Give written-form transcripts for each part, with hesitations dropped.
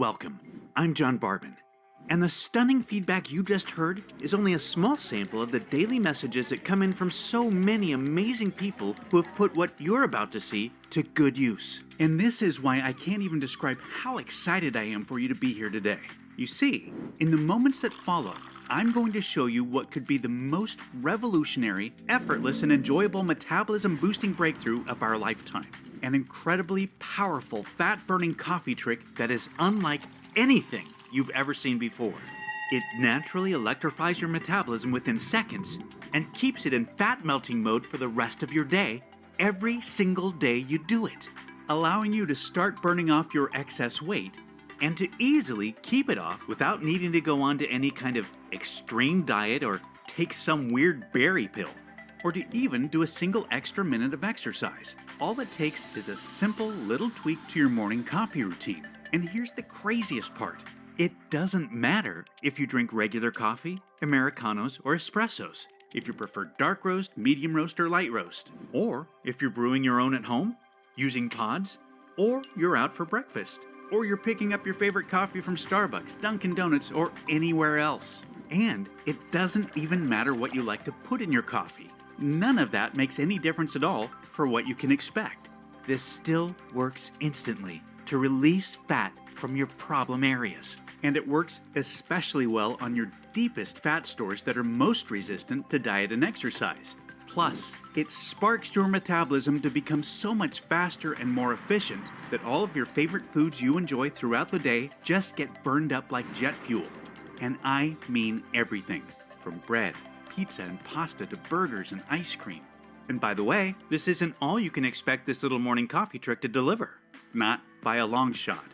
welcome. I'm John Barbin, and the stunning feedback you just heard is only a small sample of the daily messages that come in from so many amazing people who have put what you're about to see to good use. And this is why I can't even describe how excited I am for you to be here today. You see, in the moments that follow, I'm going to show you what could be the most revolutionary, effortless, and enjoyable metabolism-boosting breakthrough of our lifetime. An incredibly powerful fat-burning coffee trick that is unlike anything you've ever seen before. It naturally electrifies your metabolism within seconds and keeps it in fat-melting mode for the rest of your day, every single day you do it, allowing you to start burning off your excess weight and to easily keep it off without needing to go on to any kind of extreme diet or take some weird berry pill, or to even do a single extra minute of exercise. All it takes is a simple little tweak to your morning coffee routine. And here's the craziest part. It doesn't matter if you drink regular coffee, Americanos, or espressos, if you prefer dark roast, medium roast, or light roast, or if you're brewing your own at home, using pods, or you're out for breakfast, or you're picking up your favorite coffee from Starbucks, Dunkin' Donuts, or anywhere else. And it doesn't even matter what you like to put in your coffee. None of that makes any difference at all for what you can expect. This still works instantly to release fat from your problem areas. And it works especially well on your deepest fat stores that are most resistant to diet and exercise. Plus, it sparks your metabolism to become so much faster and more efficient that all of your favorite foods you enjoy throughout the day just get burned up like jet fuel. And I mean everything, from bread, pizza, and pasta to burgers and ice cream. And by the way, this isn't all you can expect this little morning coffee trick to deliver. Not by a long shot.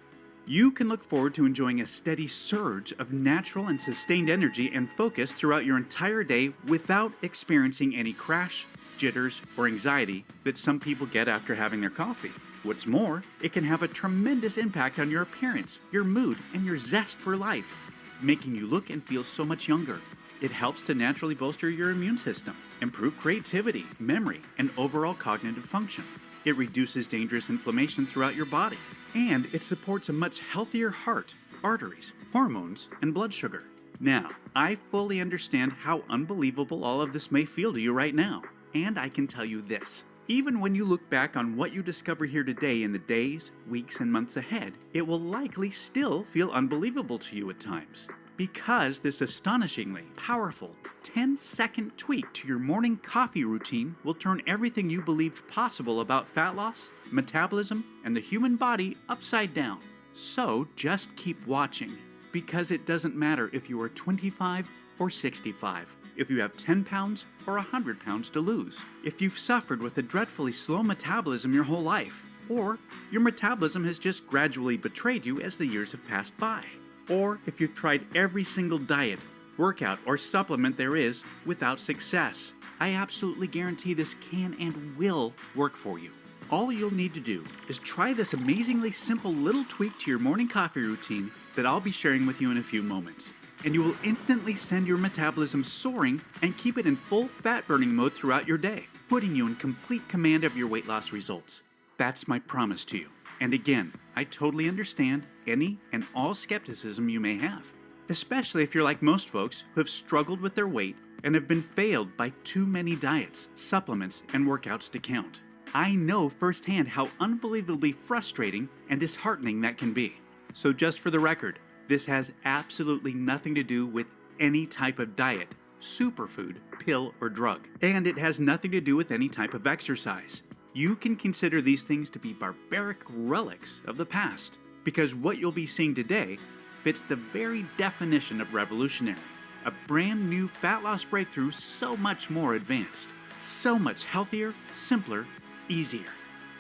You can look forward to enjoying a steady surge of natural and sustained energy and focus throughout your entire day without experiencing any crash, jitters, or anxiety that some people get after having their coffee. What's more, it can have a tremendous impact on your appearance, your mood, and your zest for life, making you look and feel so much younger. It helps to naturally bolster your immune system, improve creativity, memory, and overall cognitive function. It reduces dangerous inflammation throughout your body, and it supports a much healthier heart, arteries, hormones, and blood sugar. Now, I fully understand how unbelievable all of this may feel to you right now, and I can tell you this. Even when you look back on what you discover here today in the days, weeks, and months ahead, it will likely still feel unbelievable to you at times. Because this astonishingly powerful 10-second tweak to your morning coffee routine will turn everything you believed possible about fat loss, metabolism, and the human body upside down. So just keep watching, because it doesn't matter if you are 25 or 65, if you have 10 pounds or 100 pounds to lose, if you've suffered with a dreadfully slow metabolism your whole life, or your metabolism has just gradually betrayed you as the years have passed by, or if you've tried every single diet, workout, or supplement there is without success. I absolutely guarantee this can and will work for you. All you'll need to do is try this amazingly simple little tweak to your morning coffee routine that I'll be sharing with you in a few moments. And you will instantly send your metabolism soaring and keep it in full fat-burning mode throughout your day, putting you in complete command of your weight loss results. That's my promise to you. And again, I totally understand any and all skepticism you may have, especially if you're like most folks who have struggled with their weight and have been failed by too many diets, supplements, and workouts to count. I know firsthand how unbelievably frustrating and disheartening that can be. So just for the record, this has absolutely nothing to do with any type of diet, superfood, pill, or drug. And it has nothing to do with any type of exercise. You can consider these things to be barbaric relics of the past, because what you'll be seeing today fits the very definition of revolutionary. A brand new fat loss breakthrough so much more advanced, so much healthier, simpler, easier,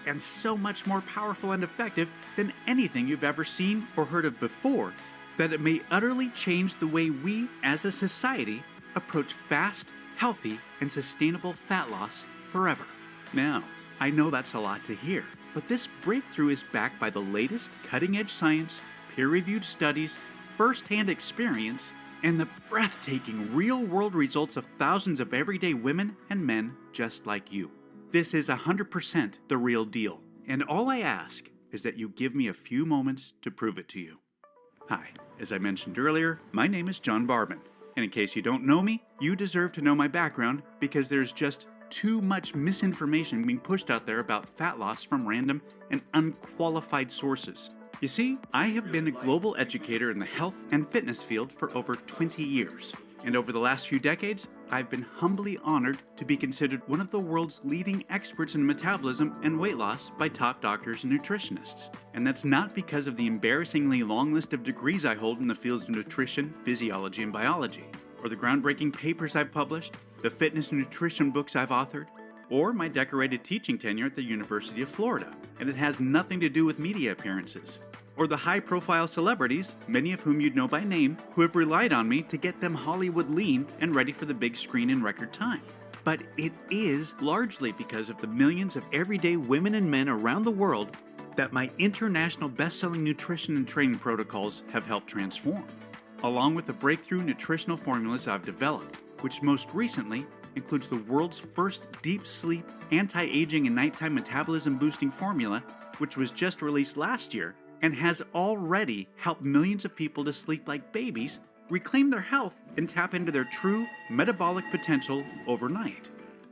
and so much more powerful and effective than anything you've ever seen or heard of before, that it may utterly change the way we as a society approach fast, healthy, and sustainable fat loss forever. Now, I know that's a lot to hear, but this breakthrough is backed by the latest cutting-edge science, peer-reviewed studies, first-hand experience, and the breathtaking real-world results of thousands of everyday women and men just like you. This is 100% the real deal, and all I ask is that you give me a few moments to prove it to you. Hi, as I mentioned earlier, my name is John Barban, and in case you don't know me, you deserve to know my background because there's just too much misinformation being pushed out there about fat loss from random and unqualified sources. You see, I have been a global educator in the health and fitness field for over 20 years, and over the last few decades, I've been humbly honored to be considered one of the world's leading experts in metabolism and weight loss by top doctors and nutritionists. And that's not because of the embarrassingly long list of degrees I hold in the fields of nutrition, physiology, and biology, or the groundbreaking papers I've published, the fitness and nutrition books I've authored, or my decorated teaching tenure at the University of Florida. And it has nothing to do with media appearances, or the high-profile celebrities, many of whom you'd know by name, who have relied on me to get them Hollywood lean and ready for the big screen in record time. But it is largely because of the millions of everyday women and men around the world that my international best-selling nutrition and training protocols have helped transform, along with the breakthrough nutritional formulas I've developed, which most recently includes the world's first deep sleep, anti-aging and nighttime metabolism boosting formula, which was just released last year and has already helped millions of people to sleep like babies, reclaim their health, and tap into their true metabolic potential overnight.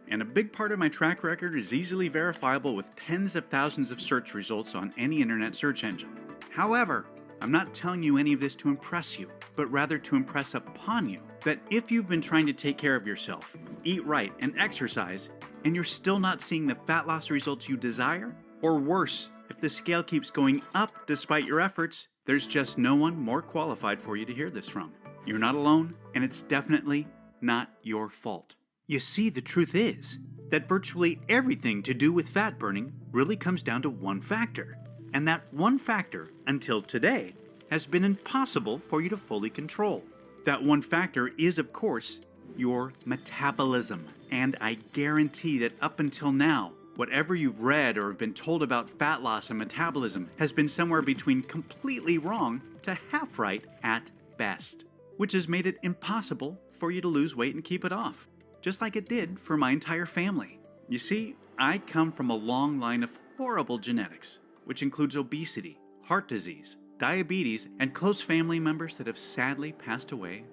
And a big part of my track record is easily verifiable with tens of thousands of search results on any internet search engine. However, I'm not telling you any of this to impress you, but rather to impress upon you that if you've been trying to take care of yourself, eat right, and exercise, and you're still not seeing the fat loss results you desire, or worse, if the scale keeps going up despite your efforts, there's just no one more qualified for you to hear this from. You're not alone, and it's definitely not your fault. You see, the truth is that virtually everything to do with fat burning really comes down to one factor. And that one factor, until today, has been impossible for you to fully control. That one factor is, of course, your metabolism. And I guarantee that up until now, whatever you've read or have been told about fat loss and metabolism has been somewhere between completely wrong to half right at best, which has made it impossible for you to lose weight and keep it off, just like it did for my entire family. You see, I come from a long line of horrible genetics, which includes obesity, heart disease, diabetes, and close family members that have sadly passed away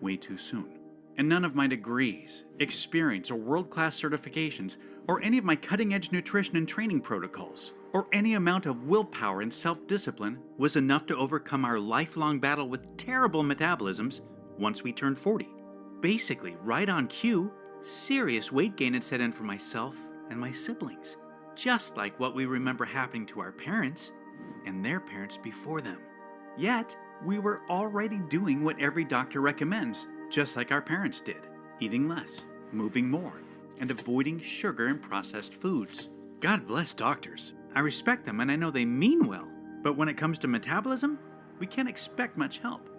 way too soon. And none of my degrees, experience, or world-class certifications, or any of my cutting-edge nutrition and training protocols, or any amount of willpower and self-discipline was enough to overcome our lifelong battle with terrible metabolisms once we turned 40. Basically, right on cue, serious weight gain had set in for myself and my siblings, just like what we remember happening to our parents and their parents before them. Yet, we were already doing what every doctor recommends, just like our parents did, eating less, moving more, and avoiding sugar and processed foods. God bless doctors. I respect them and I know they mean well, but when it comes to metabolism, we can't expect much help.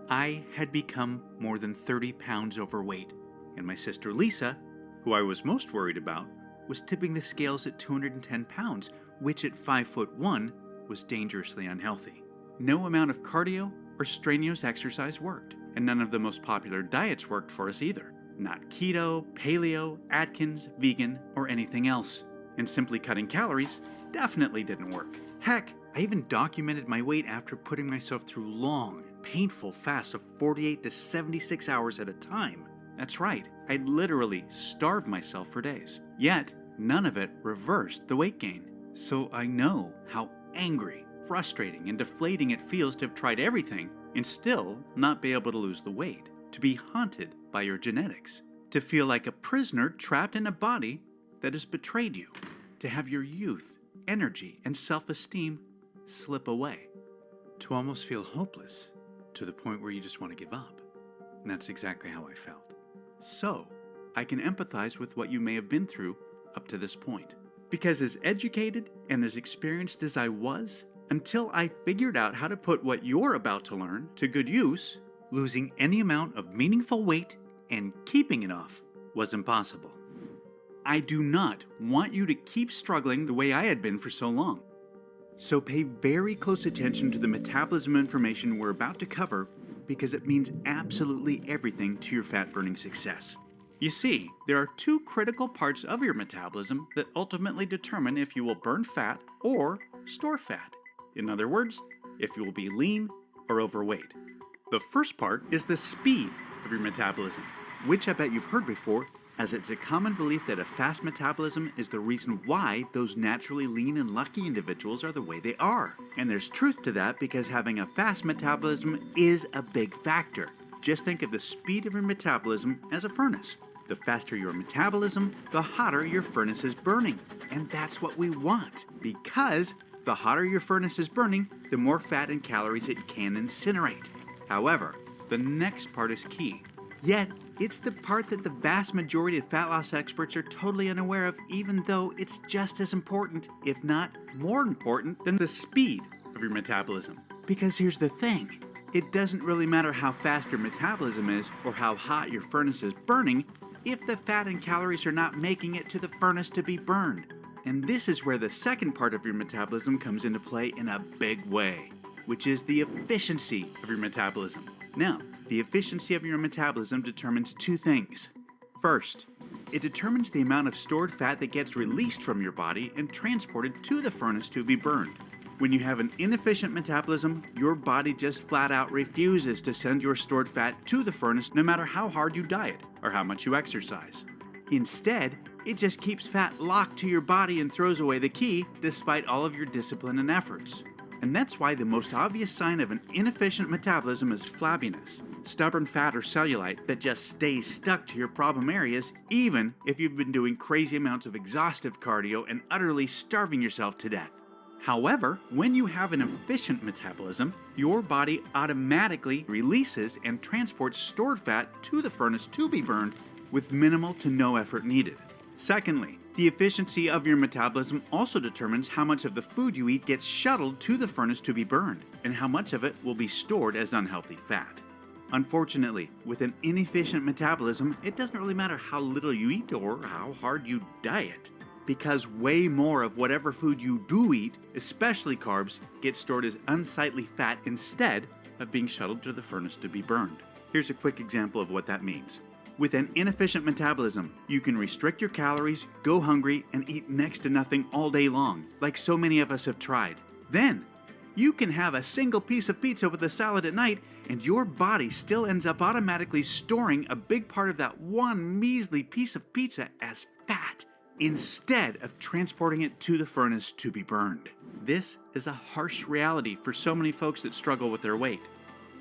I had become more than 30 pounds overweight, and my sister Lisa, who I was most worried about, was tipping the scales at 210 pounds, which at 5'1" was dangerously unhealthy. No amount of cardio or strenuous exercise worked, and none of the most popular diets worked for us either. Not keto, paleo, Atkins, vegan, or anything else. And simply cutting calories definitely didn't work. Heck, I even documented my weight after putting myself through long, painful fasts of 48 to 76 hours at a time. That's right, I'd literally starved myself for days. Yet, none of it reversed the weight gain. So I know how angry, frustrating, and deflating it feels to have tried everything and still not be able to lose the weight, to be haunted by your genetics, to feel like a prisoner trapped in a body that has betrayed you, to have your youth, energy, and self-esteem slip away, to almost feel hopeless, to the point where you just want to give up. And that's exactly how I felt. So, I can empathize with what you may have been through up to this point. Because as educated and as experienced as I was, until I figured out how to put what you're about to learn to good use, losing any amount of meaningful weight and keeping it off was impossible. I do not want you to keep struggling the way I had been for so long. So pay very close attention to the metabolism information we're about to cover because it means absolutely everything to your fat burning success. You see, there are two critical parts of your metabolism that ultimately determine if you will burn fat or store fat. In other words, if you will be lean or overweight. The first part is the speed of your metabolism, which I bet you've heard before, as it's a common belief that a fast metabolism is the reason why those naturally lean and lucky individuals are the way they are. And there's truth to that because having a fast metabolism is a big factor. Just think of the speed of your metabolism as a furnace. The faster your metabolism, the hotter your furnace is burning. And that's what we want, because the hotter your furnace is burning, the more fat and calories it can incinerate. However, the next part is key. Yet, it's the part that the vast majority of fat loss experts are totally unaware of, even though it's just as important, if not more important, than the speed of your metabolism. Because here's the thing. It doesn't really matter how fast your metabolism is or how hot your furnace is burning if the fat and calories are not making it to the furnace to be burned. And this is where the second part of your metabolism comes into play in a big way, which is the efficiency of your metabolism. Now, the efficiency of your metabolism determines two things. First, it determines the amount of stored fat that gets released from your body and transported to the furnace to be burned. When you have an inefficient metabolism, your body just flat out refuses to send your stored fat to the furnace no matter how hard you diet or how much you exercise. Instead, it just keeps fat locked to your body and throws away the key despite all of your discipline and efforts. And that's why the most obvious sign of an inefficient metabolism is flabbiness, stubborn fat or cellulite that just stays stuck to your problem areas even if you've been doing crazy amounts of exhaustive cardio and utterly starving yourself to death. However, when you have an efficient metabolism, your body automatically releases and transports stored fat to the furnace to be burned with minimal to no effort needed. Secondly, the efficiency of your metabolism also determines how much of the food you eat gets shuttled to the furnace to be burned, and how much of it will be stored as unhealthy fat. Unfortunately, with an inefficient metabolism, it doesn't really matter how little you eat or how hard you diet, because way more of whatever food you do eat, especially carbs, gets stored as unsightly fat instead of being shuttled to the furnace to be burned. Here's a quick example of what that means. With an inefficient metabolism, you can restrict your calories, go hungry, and eat next to nothing all day long, like so many of us have tried. Then, you can have a single piece of pizza with a salad at night, and your body still ends up automatically storing a big part of that one measly piece of pizza as fat, instead of transporting it to the furnace to be burned. This is a harsh reality for so many folks that struggle with their weight.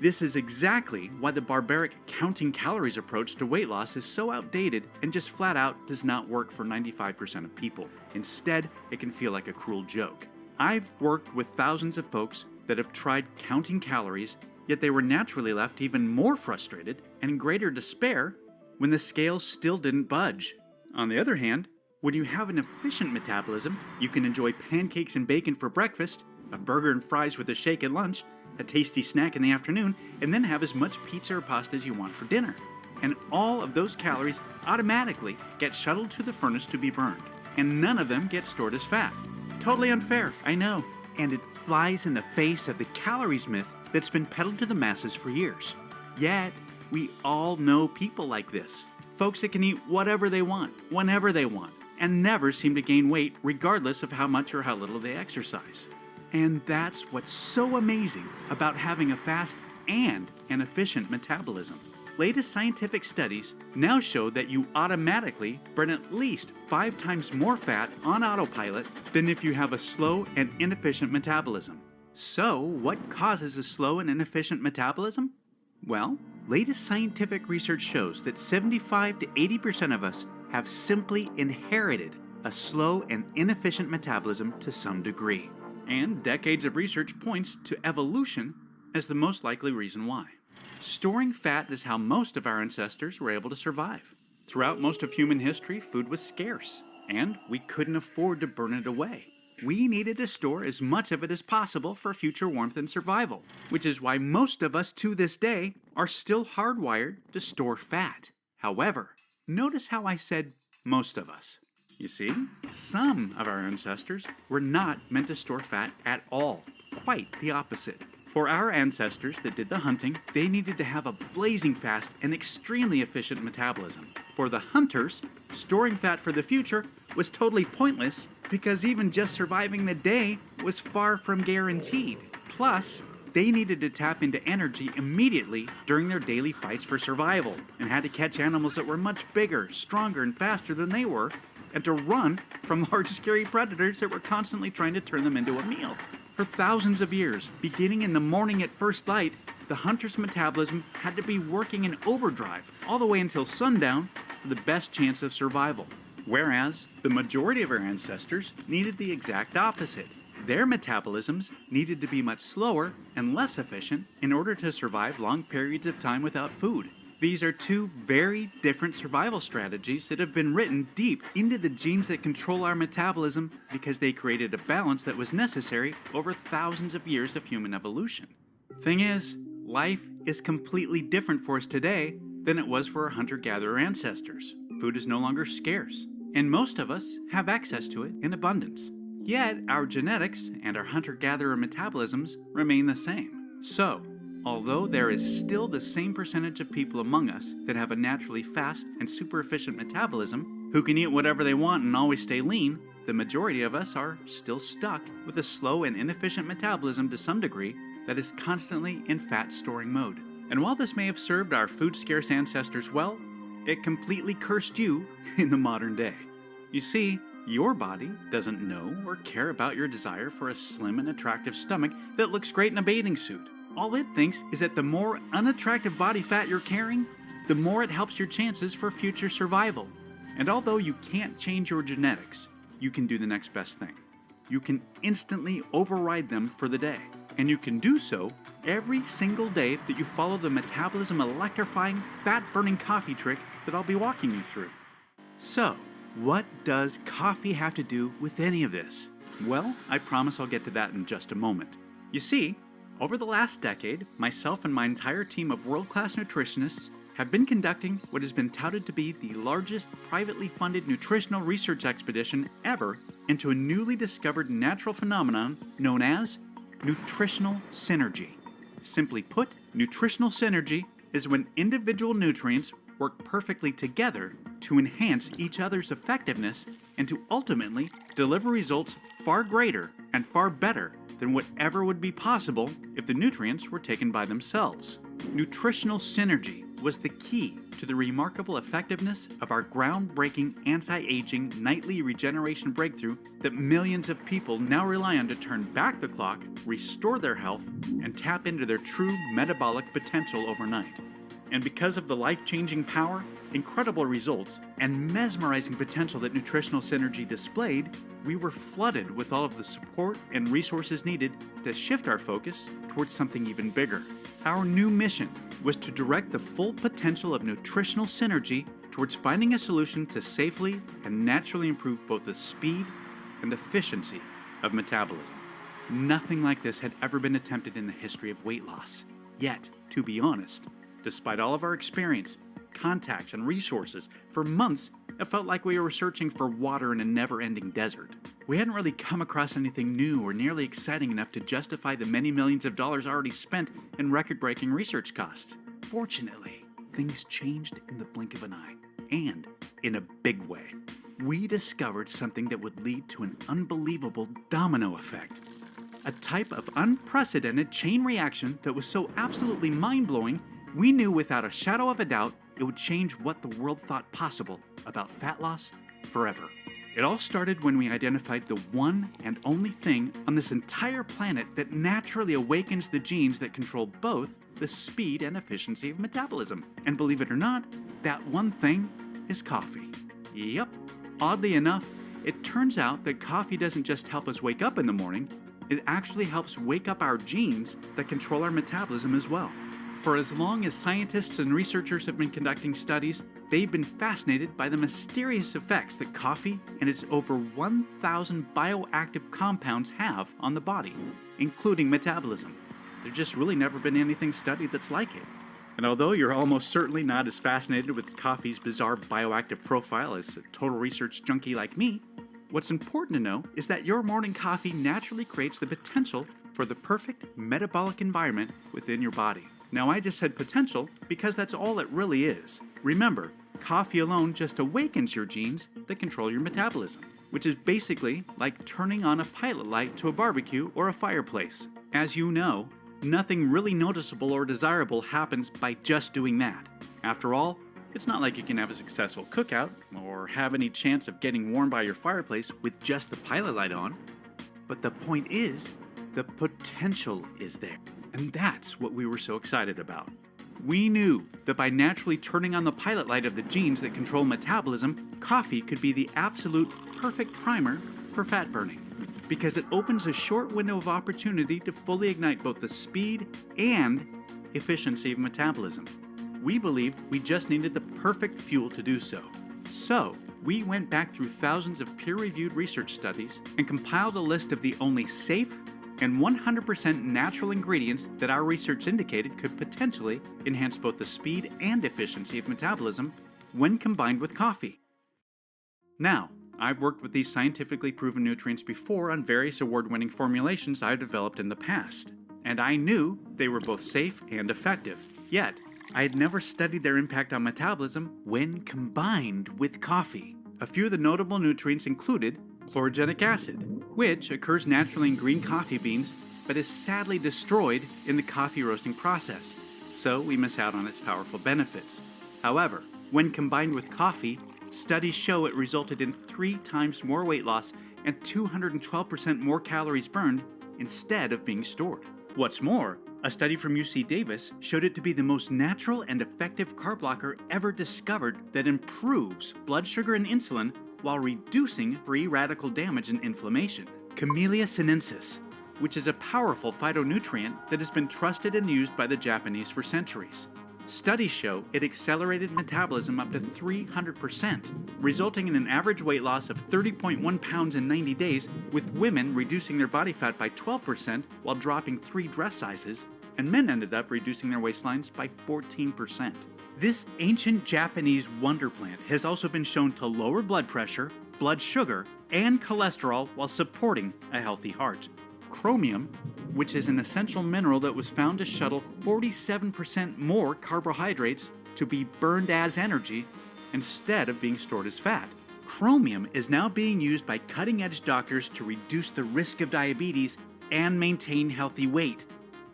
This is exactly why the barbaric counting calories approach to weight loss is so outdated and just flat out does not work for 95% of people. Instead, it can feel like a cruel joke. I've worked with thousands of folks that have tried counting calories, yet they were naturally left even more frustrated and in greater despair when the scales still didn't budge. On the other hand, when you have an efficient metabolism, you can enjoy pancakes and bacon for breakfast, a burger and fries with a shake at lunch, a tasty snack in the afternoon, and then have as much pizza or pasta as you want for dinner. And all of those calories automatically get shuttled to the furnace to be burned, and none of them get stored as fat. Totally unfair, I know. And it flies in the face of the calories myth that's been peddled to the masses for years. Yet, we all know people like this. Folks that can eat whatever they want, whenever they want, and never seem to gain weight regardless of how much or how little they exercise. And that's what's so amazing about having a fast and an efficient metabolism. Latest scientific studies now show that you automatically burn at least 5 times more fat on autopilot than if you have a slow and inefficient metabolism. So, what causes a slow and inefficient metabolism? Well, latest scientific research shows that 75 to 80% of us have simply inherited a slow and inefficient metabolism to some degree. And decades of research points to evolution as the most likely reason why. Storing fat is how most of our ancestors were able to survive. Throughout most of human history, food was scarce, and we couldn't afford to burn it away. We needed to store as much of it as possible for future warmth and survival, which is why most of us to this day are still hardwired to store fat. However, notice how I said most of us. You see, some of our ancestors were not meant to store fat at all. Quite the opposite. For our ancestors that did the hunting, they needed to have a blazing fast and extremely efficient metabolism. For the hunters, storing fat for the future was totally pointless because even just surviving the day was far from guaranteed. Plus, they needed to tap into energy immediately during their daily fights for survival, and had to catch animals that were much bigger, stronger, and faster than they were, and to run from large scary predators that were constantly trying to turn them into a meal. For thousands of years, beginning in the morning at first light, the hunter's metabolism had to be working in overdrive all the way until sundown for the best chance of survival. Whereas the majority of our ancestors needed the exact opposite. Their metabolisms needed to be much slower and less efficient in order to survive long periods of time without food. These are two very different survival strategies that have been written deep into the genes that control our metabolism because they created a balance that was necessary over thousands of years of human evolution. Thing is, life is completely different for us today than it was for our hunter-gatherer ancestors. Food is no longer scarce, and most of us have access to it in abundance. Yet, our genetics and our hunter-gatherer metabolisms remain the same. So, although there is still the same percentage of people among us that have a naturally fast and super efficient metabolism, who can eat whatever they want and always stay lean, the majority of us are still stuck with a slow and inefficient metabolism to some degree that is constantly in fat-storing mode. And while this may have served our food-scarce ancestors well, it completely cursed you in the modern day. You see, your body doesn't know or care about your desire for a slim and attractive stomach that looks great in a bathing suit. All it thinks is that the more unattractive body fat you're carrying, the more it helps your chances for future survival. And although you can't change your genetics, you can do the next best thing. You can instantly override them for the day. And you can do so every single day that you follow the metabolism electrifying, fat-burning coffee trick that I'll be walking you through. So, what does coffee have to do with any of this? Well, I promise I'll get to that in just a moment. You see, over the last decade, myself and my entire team of world-class nutritionists have been conducting what has been touted to be the largest privately funded nutritional research expedition ever into a newly discovered natural phenomenon known as nutritional synergy. Simply put, nutritional synergy is when individual nutrients work perfectly together to enhance each other's effectiveness and to ultimately deliver results far greater and far better than whatever would be possible if the nutrients were taken by themselves. Nutritional synergy was the key to the remarkable effectiveness of our groundbreaking anti-aging nightly regeneration breakthrough that millions of people now rely on to turn back the clock, restore their health, and tap into their true metabolic potential overnight. And because of the life-changing power, incredible results, and mesmerizing potential that nutritional synergy displayed, we were flooded with all of the support and resources needed to shift our focus towards something even bigger. Our new mission was to direct the full potential of nutritional synergy towards finding a solution to safely and naturally improve both the speed and efficiency of metabolism. Nothing like this had ever been attempted in the history of weight loss. Yet, to be honest, despite all of our experience, contacts, and resources, for months it felt like we were searching for water in a never-ending desert. We hadn't really come across anything new or nearly exciting enough to justify the many millions of dollars already spent in record-breaking research costs. Fortunately, things changed in the blink of an eye, and in a big way. We discovered something that would lead to an unbelievable domino effect. A type of unprecedented chain reaction that was so absolutely mind-blowing, we knew without a shadow of a doubt it would change what the world thought possible about fat loss forever. It all started when we identified the one and only thing on this entire planet that naturally awakens the genes that control both the speed and efficiency of metabolism. And believe it or not, that one thing is coffee. Yep. Oddly enough, it turns out that coffee doesn't just help us wake up in the morning, it actually helps wake up our genes that control our metabolism as well. For as long as scientists and researchers have been conducting studies, they've been fascinated by the mysterious effects that coffee and its over 1,000 bioactive compounds have on the body, including metabolism. There's just really never been anything studied that's like it. And although you're almost certainly not as fascinated with coffee's bizarre bioactive profile as a total research junkie like me, what's important to know is that your morning coffee naturally creates the potential for the perfect metabolic environment within your body. Now, I just said potential because that's all it really is. Remember, coffee alone just awakens your genes that control your metabolism, which is basically like turning on a pilot light to a barbecue or a fireplace. As you know, Nothing really noticeable or desirable happens by just doing that. After all, it's not like you can have a successful cookout or have any chance of getting warm by your fireplace with just the pilot light on. But the point is, the potential is there. And that's what we were so excited about. We knew that by naturally turning on the pilot light of the genes that control metabolism, coffee could be the absolute perfect primer for fat burning, because it opens a short window of opportunity to fully ignite both the speed and efficiency of metabolism. We believed we just needed the perfect fuel to do so. So, we went back through thousands of peer-reviewed research studies and compiled a list of the only safe and 100% natural ingredients that our research indicated could potentially enhance both the speed and efficiency of metabolism when combined with coffee. Now, I've worked with these scientifically proven nutrients before on various award-winning formulations I've developed in the past, and I knew they were both safe and effective. Yet, I had never studied their impact on metabolism when combined with coffee. A few of the notable nutrients included chlorogenic acid, which occurs naturally in green coffee beans but is sadly destroyed in the coffee roasting process, so we miss out on its powerful benefits. However, when combined with coffee, studies show it resulted in 3 times more weight loss and 212% more calories burned instead of being stored. What's more, a study from UC Davis showed it to be the most natural and effective carb blocker ever discovered that improves blood sugar and insulin while reducing free radical damage and inflammation. Camellia sinensis, which is a powerful phytonutrient that has been trusted and used by the Japanese for centuries. Studies show it accelerated metabolism up to 300%, resulting in an average weight loss of 30.1 pounds in 90 days, with women reducing their body fat by 12% while dropping 3 dress sizes, and men ended up reducing their waistlines by 14%. This ancient Japanese wonder plant has also been shown to lower blood pressure, blood sugar, and cholesterol while supporting a healthy heart. Chromium, which is an essential mineral that was found to shuttle 47% more carbohydrates to be burned as energy instead of being stored as fat. Chromium is now being used by cutting-edge doctors to reduce the risk of diabetes and maintain healthy weight.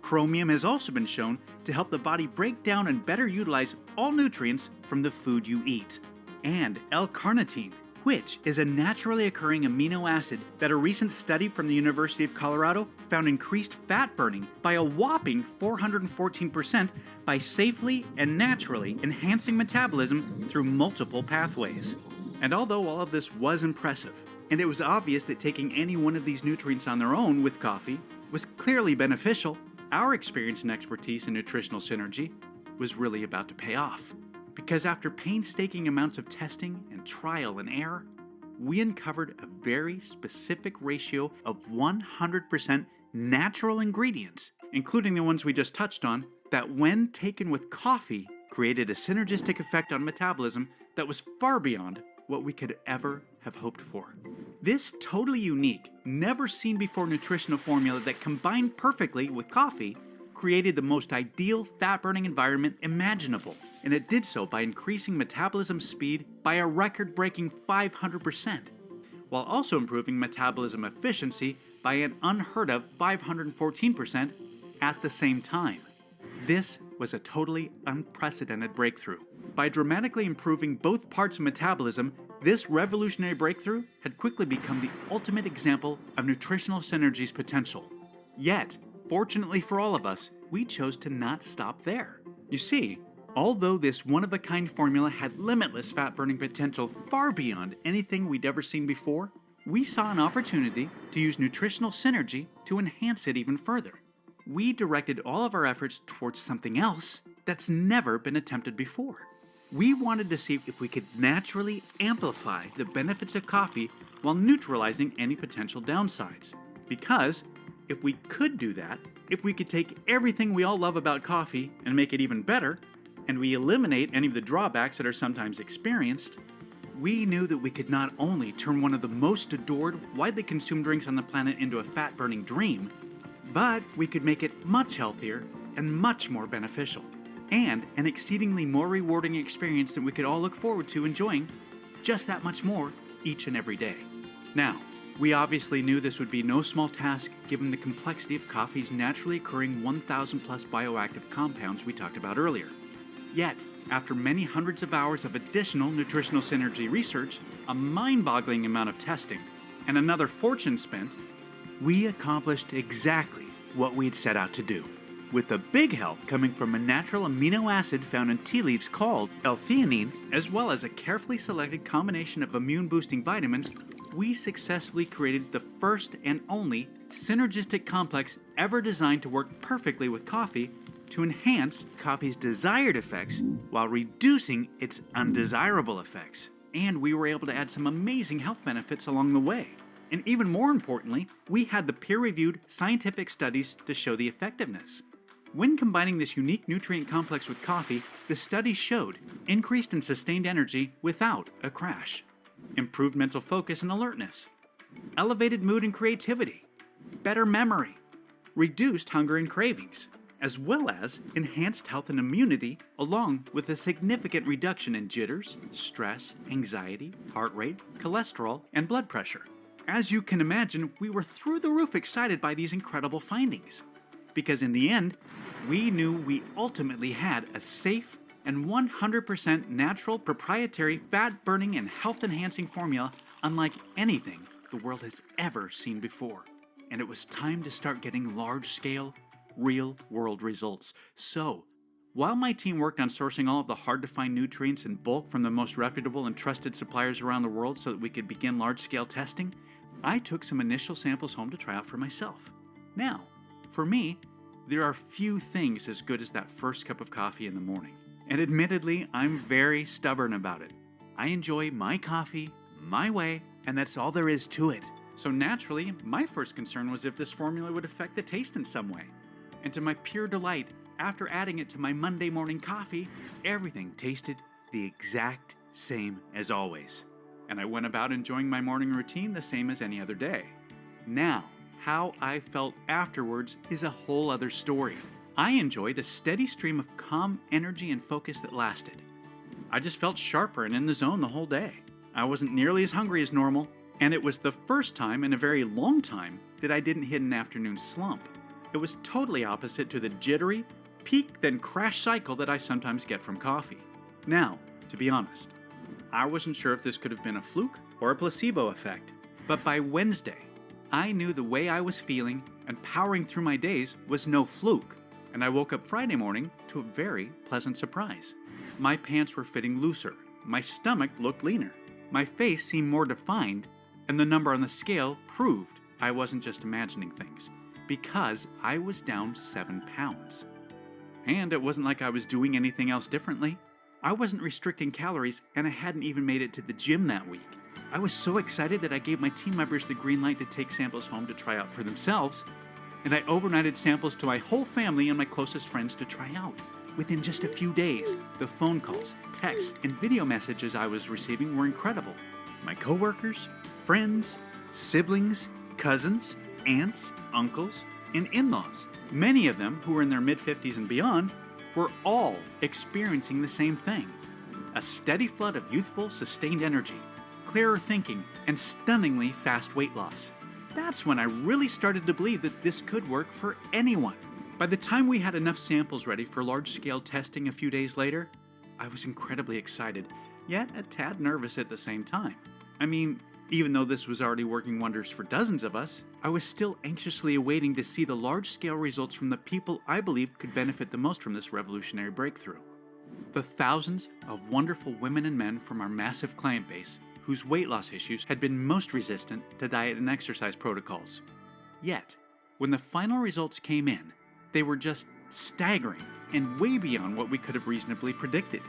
Chromium has also been shown to help the body break down and better utilize all nutrients from the food you eat. And L-Carnitine, which is a naturally occurring amino acid that a recent study from the University of Colorado found increased fat burning by a whopping 414% by safely and naturally enhancing metabolism through multiple pathways. And although all of this was impressive, and it was obvious that taking any one of these nutrients on their own with coffee was clearly beneficial, our experience and expertise in nutritional synergy was really about to pay off. Because after painstaking amounts of testing and trial and error, we uncovered a very specific ratio of 100% natural ingredients, including the ones we just touched on, that when taken with coffee, created a synergistic effect on metabolism that was far beyond what we could ever have hoped for. This totally unique, never seen before nutritional formula that combined perfectly with coffee created the most ideal fat-burning environment imaginable, and it did so by increasing metabolism speed by a record-breaking 500%, while also improving metabolism efficiency by an unheard-of 514% at the same time. This was a totally unprecedented breakthrough. By dramatically improving both parts of metabolism, this revolutionary breakthrough had quickly become the ultimate example of nutritional synergy's potential. Yet, fortunately for all of us, we chose to not stop there. You see, although this one-of-a-kind formula had limitless fat-burning potential far beyond anything we'd ever seen before, we saw an opportunity to use nutritional synergy to enhance it even further. We directed all of our efforts towards something else that's never been attempted before. We wanted to see if we could naturally amplify the benefits of coffee while neutralizing any potential downsides. Because if we could do that, if we could take everything we all love about coffee and make it even better, and we eliminate any of the drawbacks that are sometimes experienced, we knew that we could not only turn one of the most adored, widely consumed drinks on the planet into a fat-burning dream, but we could make it much healthier and much more beneficial, and an exceedingly more rewarding experience that we could all look forward to enjoying just that much more each and every day. Now, We obviously knew this would be no small task given the complexity of coffee's naturally occurring 1,000 plus bioactive compounds we talked about earlier. Yet, after many hundreds of hours of additional nutritional synergy research, a mind-boggling amount of testing, and another fortune spent, we accomplished exactly what we'd set out to do. With a big help coming from a natural amino acid found in tea leaves called L-Theanine, as well as a carefully selected combination of immune-boosting vitamins, we successfully created the first and only synergistic complex ever designed to work perfectly with coffee to enhance coffee's desired effects while reducing its undesirable effects. And we were able to add some amazing health benefits along the way. And even more importantly, we had the peer-reviewed scientific studies to show the effectiveness. When combining this unique nutrient complex with coffee, the studies showed increased and sustained energy without a crash, improved mental focus and alertness, elevated mood and creativity, better memory, reduced hunger and cravings, as well as enhanced health and immunity, along with a significant reduction in jitters, stress, anxiety, heart rate, cholesterol, and blood pressure. As you can imagine, we were through the roof excited by these incredible findings, because in the end, we knew we ultimately had a safe and 100% natural proprietary fat-burning and health-enhancing formula unlike anything the world has ever seen before. And it was time to start getting large-scale, real-world results. So, while my team worked on sourcing all of the hard-to-find nutrients in bulk from the most reputable and trusted suppliers around the world so that we could begin large-scale testing, I took some initial samples home to try out for myself. Now, for me, there are few things as good as that first cup of coffee in the morning. And admittedly, I'm very stubborn about it. I enjoy my coffee, my way, and that's all there is to it. So naturally, my first concern was if this formula would affect the taste in some way. And to my pure delight, after adding it to my Monday morning coffee, everything tasted the exact same as always. And I went about enjoying my morning routine the same as any other day. Now, how I felt afterwards is a whole other story. I enjoyed a steady stream of calm energy and focus that lasted. I just felt sharper and in the zone the whole day. I wasn't nearly as hungry as normal, and it was the first time in a very long time that I didn't hit an afternoon slump. It was totally opposite to the jittery, peak then crash cycle that I sometimes get from coffee. Now, to be honest, I wasn't sure if this could have been a fluke or a placebo effect, but by Wednesday, I knew the way I was feeling and powering through my days was no fluke, and I woke up Friday morning to a very pleasant surprise. My pants were fitting looser, my stomach looked leaner, my face seemed more defined, and the number on the scale proved I wasn't just imagining things, because I was down 7 pounds. And it wasn't like I was doing anything else differently. I wasn't restricting calories, and I hadn't even made it to the gym that week. I was so excited that I gave my team members the green light to take samples home to try out for themselves, and I overnighted samples to my whole family and my closest friends to try out. Within just a few days, the phone calls, texts, and video messages I was receiving were incredible. My coworkers, friends, siblings, cousins, aunts, uncles, and in-laws, many of them who were in their mid-50s and beyond, were all experiencing the same thing. A steady flood of youthful, sustained energy, clearer thinking, and stunningly fast weight loss. That's when I really started to believe that this could work for anyone. By the time we had enough samples ready for large-scale testing a few days later, I was incredibly excited, yet a tad nervous at the same time. I mean, even though this was already working wonders for dozens of us, I was still anxiously awaiting to see the large-scale results from the people I believed could benefit the most from this revolutionary breakthrough. The thousands of wonderful women and men from our massive client base whose weight loss issues had been most resistant to diet and exercise protocols. Yet, when the final results came in, they were just staggering and way beyond what we could have reasonably predicted.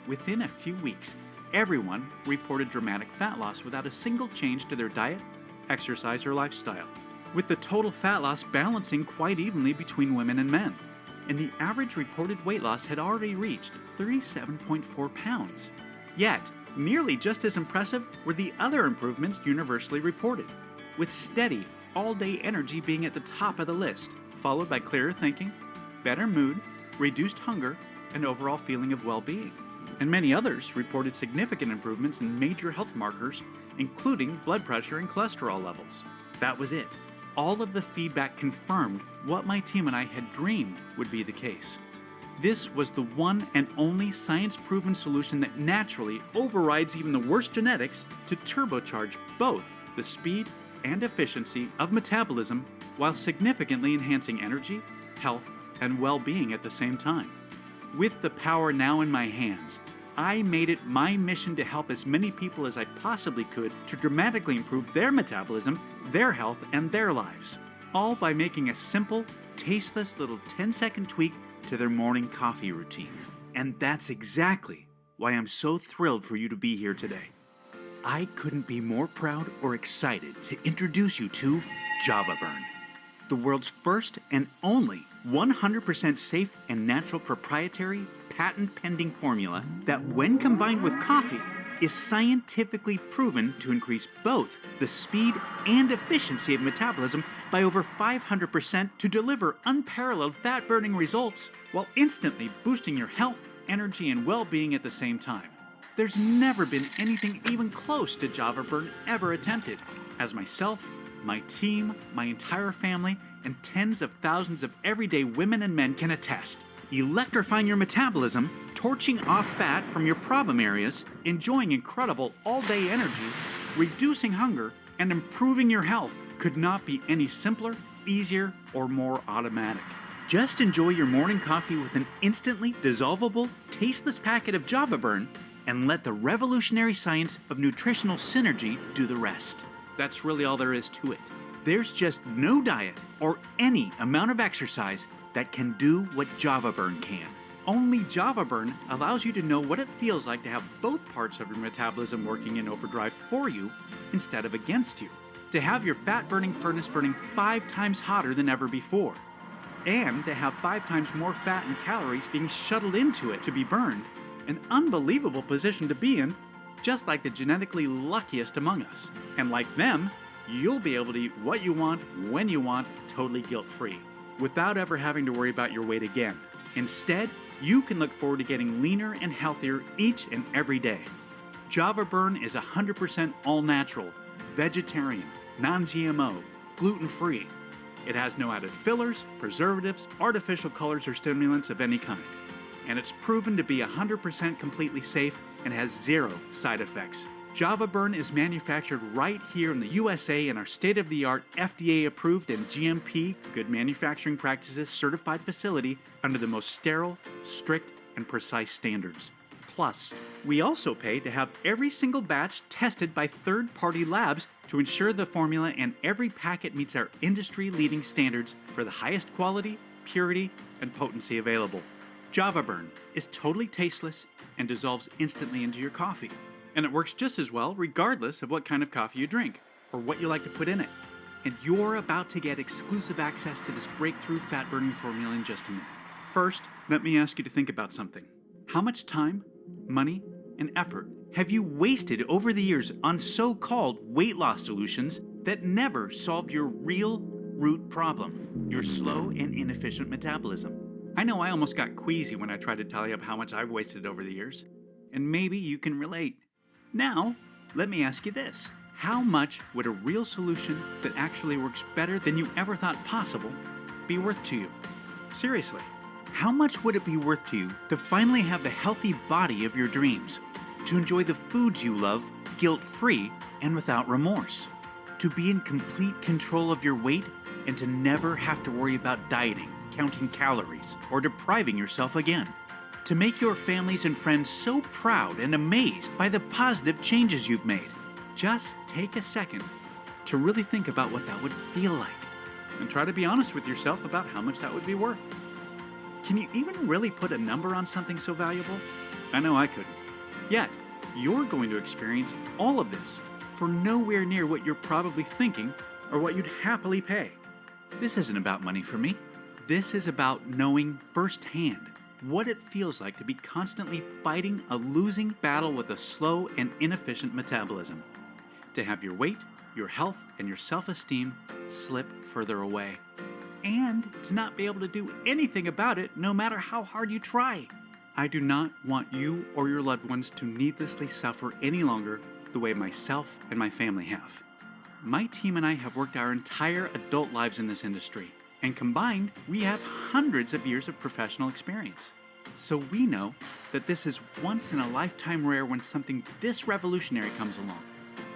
Within a few weeks, everyone reported dramatic fat loss without a single change to their diet, exercise, or lifestyle, with the total fat loss balancing quite evenly between women and men. And the average reported weight loss had already reached 37.4 pounds. Yet, nearly just as impressive were the other improvements universally reported, with steady, all-day energy being at the top of the list, followed by clearer thinking, better mood, reduced hunger, and overall feeling of well-being. and many others reported significant improvements in major health markers, including blood pressure and cholesterol levels. That was it. All of the feedback confirmed what my team and I had dreamed would be the case. This was the one and only science-proven solution that naturally overrides even the worst genetics to turbocharge both the speed and efficiency of metabolism while significantly enhancing energy, health, and well-being at the same time. With the power now in my hands, I made it my mission to help as many people as I possibly could to dramatically improve their metabolism, their health, and their lives, all by making a simple, tasteless little 10-second tweak to their morning coffee routine. And that's exactly why I'm so thrilled for you to be here today. I couldn't be more proud or excited to introduce you to javaburn, the world's first and only 100% safe and natural proprietary patent-pending formula that, when combined with coffee, is scientifically proven to increase both the speed and efficiency of metabolism by over 500% to deliver unparalleled fat-burning results while instantly boosting your health, energy, and well-being at the same time. There's never been anything even close to javaburn ever attempted, as myself, my team, my entire family, and tens of thousands of everyday women and men can attest. Electrifying your metabolism, torching off fat from your problem areas, enjoying incredible all-day energy, reducing hunger, and improving your health could not be any simpler, easier, or more automatic. Just enjoy your morning coffee with an instantly dissolvable, tasteless packet of javaburn and let the revolutionary science of nutritional synergy do the rest. That's really all there is to it. There's just no diet or any amount of exercise that can do what javaburn can. Only javaburn allows you to know what it feels like to have both parts of your metabolism working in overdrive for you instead of against you. To have your fat-burning furnace burning 5 times hotter than ever before. And to have 5 times more fat and calories being shuttled into it to be burned. An unbelievable position to be in, just like the genetically luckiest among us. And like them, you'll be able to eat what you want, when you want, totally guilt-free, without ever having to worry about your weight again. Instead, you can look forward to getting leaner and healthier each and every day. javaburn is 100% all-natural, vegetarian, non-GMO, gluten-free. It has no added fillers, preservatives, artificial colors, or stimulants of any kind. And it's proven to be 100% completely safe and has 0 side effects. javaburn is manufactured right here in the USA in our state-of-the-art FDA-approved and GMP, Good Manufacturing Practices certified facility under the most sterile, strict, and precise standards. Plus, we also pay to have every single batch tested by third-party labs to ensure the formula and every packet meets our industry-leading standards for the highest quality, purity, and potency available. javaburn is totally tasteless and dissolves instantly into your coffee. And it works just as well regardless of what kind of coffee you drink or what you like to put in it. And you're about to get exclusive access to this breakthrough fat-burning formula in just a minute. First, let me ask you to think about something. How much time, money, and effort have you wasted over the years on so-called weight loss solutions that never solved your real root problem, your slow and inefficient metabolism? I know I almost got queasy when I tried to tally up how much I've wasted over the years, and maybe you can relate. Now, let me ask you this. How much would a real solution that actually works better than you ever thought possible be worth to you? Seriously, how much would it be worth to you to finally have the healthy body of your dreams? To enjoy the foods you love guilt-free and without remorse? To be in complete control of your weight and to never have to worry about dieting, counting calories, or depriving yourself again? To make your families and friends so proud and amazed by the positive changes you've made? Just take a second to really think about what that would feel like, and try to be honest with yourself about how much that would be worth. Can you even really put a number on something so valuable? I know I couldn't. Yet, you're going to experience all of this for nowhere near what you're probably thinking or what you'd happily pay. This isn't about money for me. This is about knowing firsthand what it feels like to be constantly fighting a losing battle with a slow and inefficient metabolism. To have your weight, your health, and your self-esteem slip further away. And to not be able to do anything about it no matter how hard you try. I do not want you or your loved ones to needlessly suffer any longer the way myself and my family have. My team and I have worked our entire adult lives in this industry, and combined, we have hundreds of years of professional experience. So we know that this is once in a lifetime rare when something this revolutionary comes along.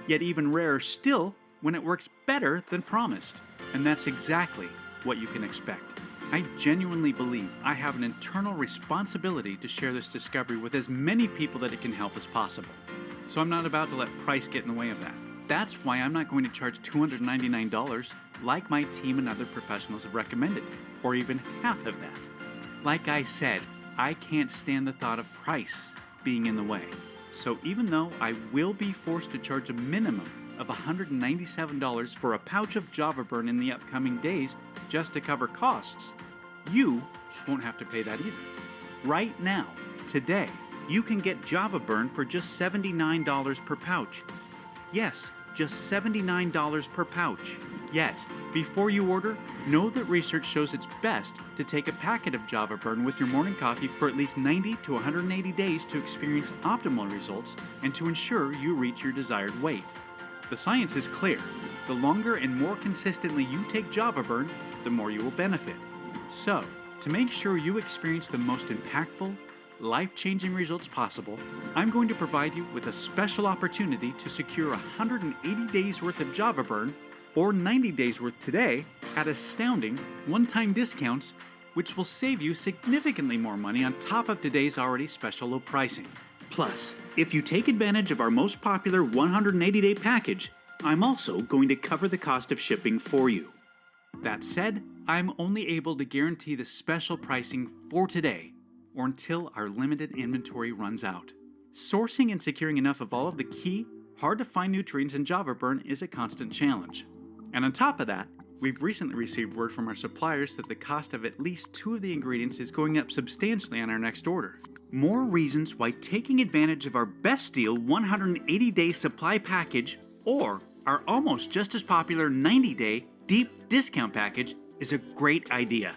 Yet even rarer still when it works better than promised. And that's exactly what you can expect. I genuinely believe I have an internal responsibility to share this discovery with as many people that it can help as possible. So I'm not about to let price get in the way of that. That's why I'm not going to charge $299 like my team and other professionals have recommended, or even half of that. Like I said, I can't stand the thought of price being in the way. So even though I will be forced to charge a minimum of $197 for a pouch of javaburn in the upcoming days just to cover costs, you won't have to pay that either. Right now, today, you can get javaburn for just $79 per pouch. Yes, just $79 per pouch. Yet, before you order, know that research shows it's best to take a packet of javaburn with your morning coffee for at least 90 to 180 days to experience optimal results and to ensure you reach your desired weight. The science is clear. The longer and more consistently you take javaburn, the more you will benefit. So, to make sure you experience the most impactful, life-changing results possible, I'm going to provide you with a special opportunity to secure 180 days worth of javaburn or 90 days worth today at astounding one-time discounts, which will save you significantly more money on top of today's already special low pricing. Plus, if you take advantage of our most popular 180-day package, I'm also going to cover the cost of shipping for you. That said, I'm only able to guarantee the special pricing for today, or until our limited inventory runs out. Sourcing and securing enough of all of the key, hard-to-find nutrients in javaburn is a constant challenge. And on top of that, we've recently received word from our suppliers that the cost of at least 2 of the ingredients is going up substantially on our next order. More reasons why taking advantage of our best deal 180-day supply package or our almost just as popular 90-day deep discount package is a great idea.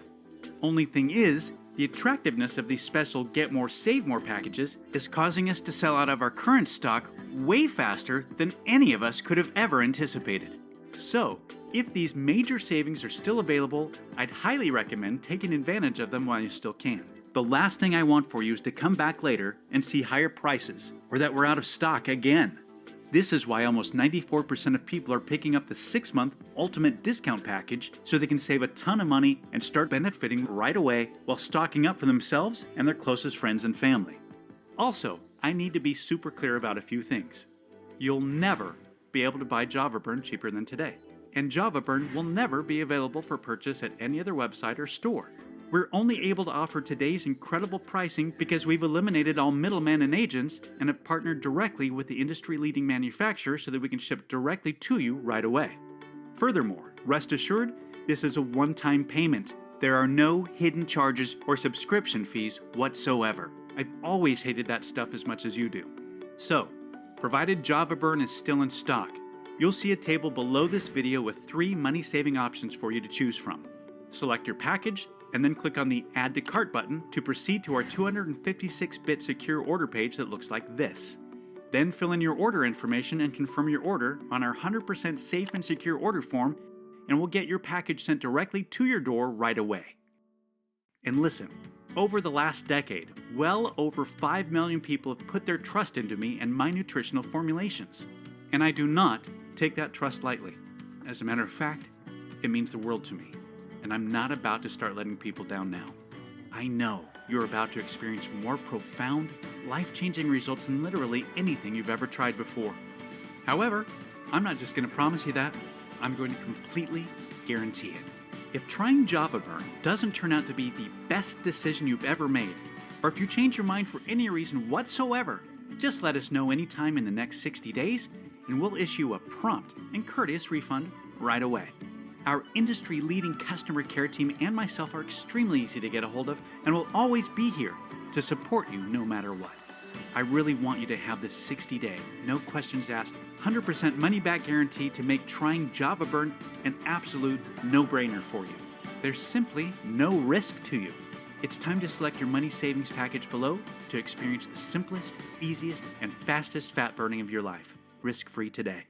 Only thing is, the attractiveness of these special Get More Save More packages is causing us to sell out of our current stock way faster than any of us could have ever anticipated. So, if these major savings are still available, I'd highly recommend taking advantage of them while you still can. The last thing I want for you is to come back later and see higher prices, or that we're out of stock again. This is why almost 94% of people are picking up the 6-month Ultimate Discount Package so they can save a ton of money and start benefiting right away while stocking up for themselves and their closest friends and family. Also, I need to be super clear about a few things. You'll never be able to buy javaburn cheaper than today, and javaburn will never be available for purchase at any other website or store. We're only able to offer today's incredible pricing because we've eliminated all middlemen and agents and have partnered directly with the industry-leading manufacturer so that we can ship directly to you right away. Furthermore, rest assured, this is a one-time payment. There are no hidden charges or subscription fees whatsoever. I've always hated that stuff as much as you do. So, provided javaburn is still in stock, you'll see a table below this video with 3 money-saving options for you to choose from. Select your package, and then click on the Add to Cart button to proceed to our 256-bit secure order page that looks like this. Then fill in your order information and confirm your order on our 100% safe and secure order form, and we'll get your package sent directly to your door right away. And listen, over the last decade, well over 5 million people have put their trust into me and my nutritional formulations. And I do not take that trust lightly. As a matter of fact, it means the world to me. And I'm not about to start letting people down now. I know you're about to experience more profound, life-changing results than literally anything you've ever tried before. However, I'm not just going to promise you that, I'm going to completely guarantee it. If trying javaburn doesn't turn out to be the best decision you've ever made, or if you change your mind for any reason whatsoever, just let us know anytime in the next 60 days, and we'll issue a prompt and courteous refund right away. Our industry-leading customer care team and myself are extremely easy to get a hold of and will always be here to support you no matter what. I really want you to have this 60-day, no questions asked, 100% money-back guarantee to make trying javaburn an absolute no-brainer for you. There's simply no risk to you. It's time to select your money savings package below to experience the simplest, easiest, and fastest fat burning of your life, risk-free today.